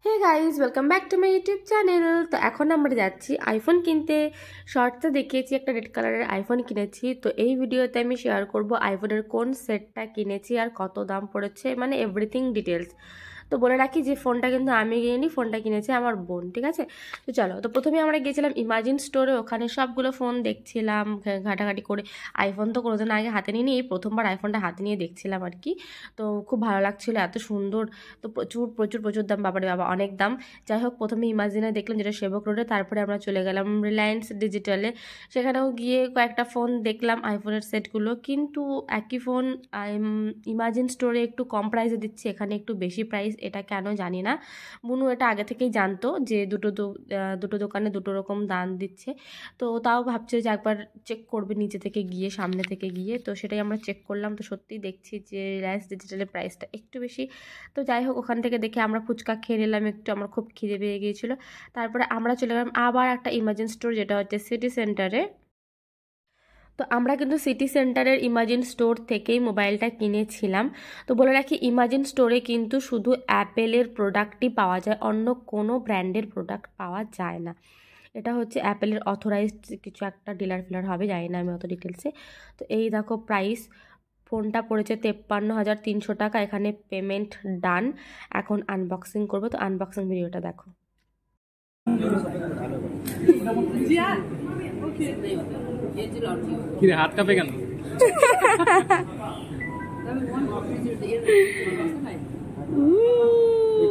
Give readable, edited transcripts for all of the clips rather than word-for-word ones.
Hey guys welcome back to my YouTube channel. তো এখন আমরা যাচ্ছি আইফোন কিনতে। শর্টসে দেখিয়েছি একটা রেড কালারের আইফোন কিনেছি। তো এই ভিডিওতে আমি শেয়ার করব আইফোনের কোন সেটটা কিনেছি আর কত দাম পড়েছে, মানে এভরিথিং ডিটেলস। তো বলে রাখি যে ফোনটা কিন্তু আমি কিনিনি, ফোনটা কিনেছে আমার বোন, ঠিক আছে। তো চলো, তো প্রথমে আমরা গিয়েছিলাম ইমাজিন স্টোরে, ওখানে সবগুলো ফোন দেখছিলাম ঘাটাঘাটি করে। আইফোন তো কোনোদিন আগে হাতে নিইনি, এই প্রথমবার আইফোনটা হাতে নিয়ে দেখছিলাম আর কি। তো খুব ভালো লাগছিলো, এত সুন্দর। তো প্রচুর প্রচুর প্রচুর দাম, বাবারে বাবা অনেক দাম। যাই হোক, প্রথমে ইমাজিনে দেখলাম যেটা সেবক রোডে, তারপরে আমরা চলে গেলাম রিলায়েন্স ডিজিটালে। সেখানেও গিয়ে কয়েকটা ফোন দেখলাম, আইফোনের সেটগুলো। কিন্তু একই ফোন ইমাজিন স্টোরে একটু কম প্রাইসে দিচ্ছে, এখানে একটু বেশি প্রাইস। এটা কেন জানি না, বুনু এটা আগে থেকেই জানতো যে দুটো দোকানে দুটো রকম দাম দিচ্ছে। তো তাও ভাবছে যে একবার চেক করবে নিচে থেকে গিয়ে, সামনে থেকে গিয়ে। তো সেটাই আমরা চেক করলাম, তো সত্যিই দেখছি যে রিলায়েন্স ডিজিটালের প্রাইসটা একটু বেশি। তো যাই হোক, ওখান থেকে দেখে আমরা ফুচকা খেয়ে নিলাম একটু, আমার খুব খিদে পেয়ে গিয়েছিলো। তারপরে আমরা চলে গেলাম আবার একটা ইমাজিন স্টোর, যেটা হচ্ছে সিটি সেন্টারে। তো আমরা কিন্তু সিটি সেন্টারের ইমাজিন স্টোর থেকেই মোবাইলটা কিনেছিলাম। তো বলে রাখি, ইমাজিন স্টোরে কিন্তু শুধু অ্যাপেলের প্রোডাক্টই পাওয়া যায়, অন্য কোনো ব্র্যান্ডের প্রোডাক্ট পাওয়া যায় না। এটা হচ্ছে অ্যাপেলের অথরাইজড কিছু একটা ডিলার ফিলার হবে, জানি না আমি অত ডিটেলসে। তো এই দেখো প্রাইস, ফোনটা পড়েছে 53,300 টাকা। এখানে পেমেন্ট ডান। এখন আনবক্সিং করবো, তো আনবক্সিং ভিডিওটা দেখো। কিরে হাত কাঁপে কেন?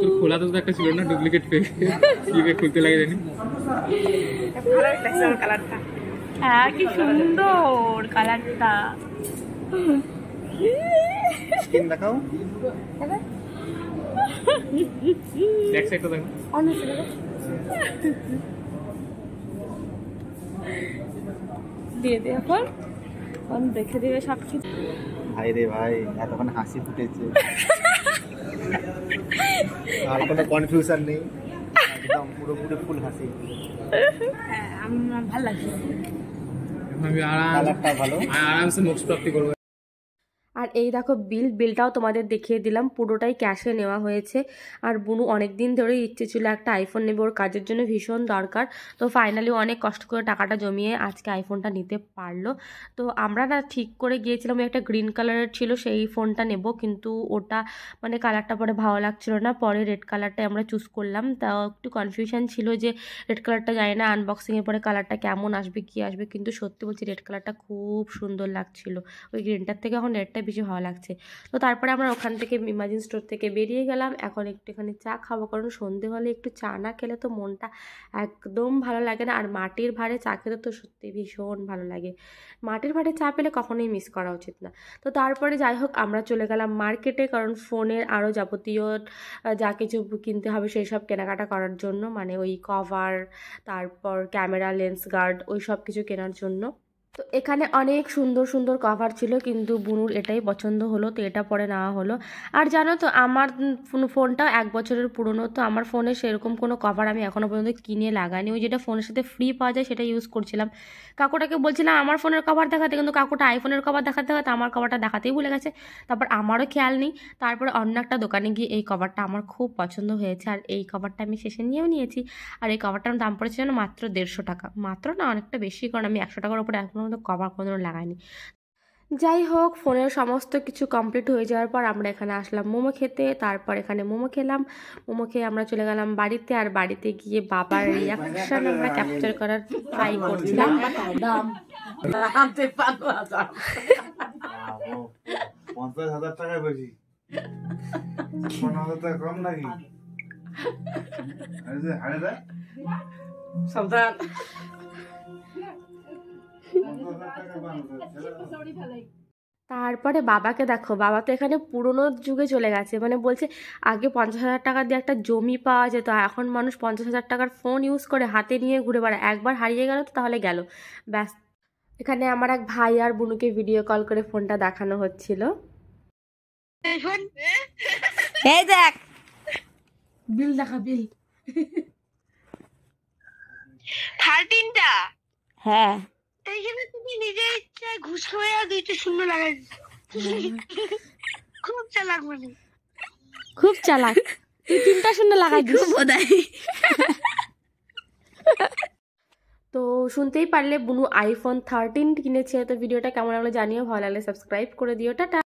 তোর খোলা তো একটা ছিল না, ডুপ্লিকেট ফেক, কিভাবে খুলতে লাগে জানি। ভালো লাগছে আমার কালারটা। হ্যাঁ, কি সুন্দর কালারটা। স্কিন দেখাও, ব্যাক সাইডটা দেখো। দিয়ে দে এখন দেখে দেবে সব কিছু। ভাই রে ভাই, এতক্ষণ হাসি ফুটেছে, আর কোনো কনফিউশন নেই, একদম পুরোপুরি ফুল হাসি। হ্যাঁ, আমার ভালো লাগছে। আমি কালারটা ভালো, আরামসে মোক্স প্রাপ্তি করবো। আর এই দেখো বিলটাও তোমাদের দেখিয়ে দিলাম, পুরোটাই ক্যাশে নেওয়া হয়েছে। আর বুনু অনেক দিন ধরেই ইচ্ছে ছিল একটা আইফোন নেবে, ওর কাজের জন্য ভীষণ দরকার। তো ফাইনালি অনেক কষ্ট করে টাকাটা জমিয়ে আজকে আইফোনটা নিতে পারলো। তো আমরা না ঠিক করে গিয়েছিলাম, একটা গ্রিন কালারের ছিল সেই ফোনটা নেব, কিন্তু ওটা মানে কালারটা পরে ভালো লাগছিল না, পরে রেড কালারটাই আমরা চুজ করলাম। তাও একটু কনফিউশন ছিল যে রেড কালারটা জানি না আনবক্সিংয়ের পরে কালারটা কেমন আসবে, কী আসবে, কিন্তু সত্যি বলছি রেড কালারটা খুব সুন্দর লাগছিল। ওই গ্রিনটার থেকে এখন রেডটা বেশি ভালো লাগছে। তো তারপরে আমরা ওখান থেকে ইমাজিন স্টোর থেকে বেরিয়ে গেলাম। এখন একটুখানি চা খাবো, কারণ সন্ধে হলে একটু চা না খেলে তো মনটা একদম ভালো লাগে না। আর মাটির ভাঁড়ে চা খেতে তো সত্যি ভীষণ ভালো লাগে, মাটির ভাঁড়ে চা পেলে কখনোই মিস করা উচিত না। তো তারপরে যাই হোক, আমরা চলে গেলাম মার্কেটে, কারণ ফোনের আরও যাবতীয় যা কিছু কিনতে হবে সেই সব কেনাকাটা করার জন্য, মানে ওই কভার, তারপর ক্যামেরা, লেন্স গার্ড, ওই সব কিছু কেনার জন্য। তো এখানে অনেক সুন্দর সুন্দর কভার ছিল, কিন্তু বুনুর এটাই পছন্দ হলো, তো এটা পরে নেওয়া হলো। আর জানো তো, আমার ফোনটা 1 বছরের পুরনো, তো আমার ফোনে সেরকম কোনো কভার আমি এখনও পর্যন্ত কিনে লাগাইনি। ওই যেটা ফোনের সাথে ফ্রি পাওয়া যায় সেটা ইউজ করছিলাম। কাকুটাকে বলছিলাম আমার ফোনের কভার দেখাতে, কিন্তু কাকুটা আইফোনের কভার দেখাতে দেখাতে আমার কভারটা দেখাতেই ভুলে গেছে। তারপর আমারও খেয়াল নেই। তারপরে অন্য একটা দোকানে গিয়ে এই কভারটা আমার খুব পছন্দ হয়েছে, আর এই কভারটা আমি শেষে নিয়েও নিয়েছি। আর এই কভারটার দাম পড়েছে যেন মাত্র 150 টাকা, মাত্র না অনেকটা বেশি, কারণ আমি 100 টাকার উপরে এখনো পর্যন্ত কভার কোনোদিনও লাগাইনি। যাই হোক, ফোনের সমস্ত কিছু কমপ্লিট হয়ে যাওয়ার পর আমরা এখানে আসলাম মোমো খেতে। তারপর এখানে মোমো খেলাম, মোমো খেয়ে আমরা চলে গেলাম বাড়িতে। আর বাড়িতে গিয়ে বাবার রিয়াকশন আমরা ক্যাপচার করার ট্রাই করছিলাম। 50,000 টাকা বেশি, 50,000 টাকা কম নাকি? সাবধান। তারপরে বাবাকে দেখো, বাবা তো এখানে পুরোনো যুগে চলে গেছে, মানে বলছে আগে 50,000 টাকা দিয়ে একটা জমি পাওয়া যেত, এখন মানুষ 50,000 টাকার ফোন ইউজ করে হাতে নিয়ে ঘুরে বেড়ায়, একবার হারিয়ে গেল তো তাহলে গেল ব্যাস। এখানে আমার এক ভাই আর বুনুকে ভিডিও কল করে ফোনটা দেখানো হচ্ছিল। এই দেখ বিল দেখা, বিল 13টা। হ্যাঁ, এইখানে তুমি নিজের ইচ্ছায় ঘুষ হয়ে আর 2টা শূন্য লাগাই খুব চালাক, মানে খুব চালাক। তুই 3টা শূন্য লাগাই দিস বোধাই। তো শুনতেই পারলে বুনু আইফোন 13 কিনেছে। তো ভিডিওটা কেমন লাগলো জানিও, ভালো লাগলে সাবস্ক্রাইব করে দিও, টাটা।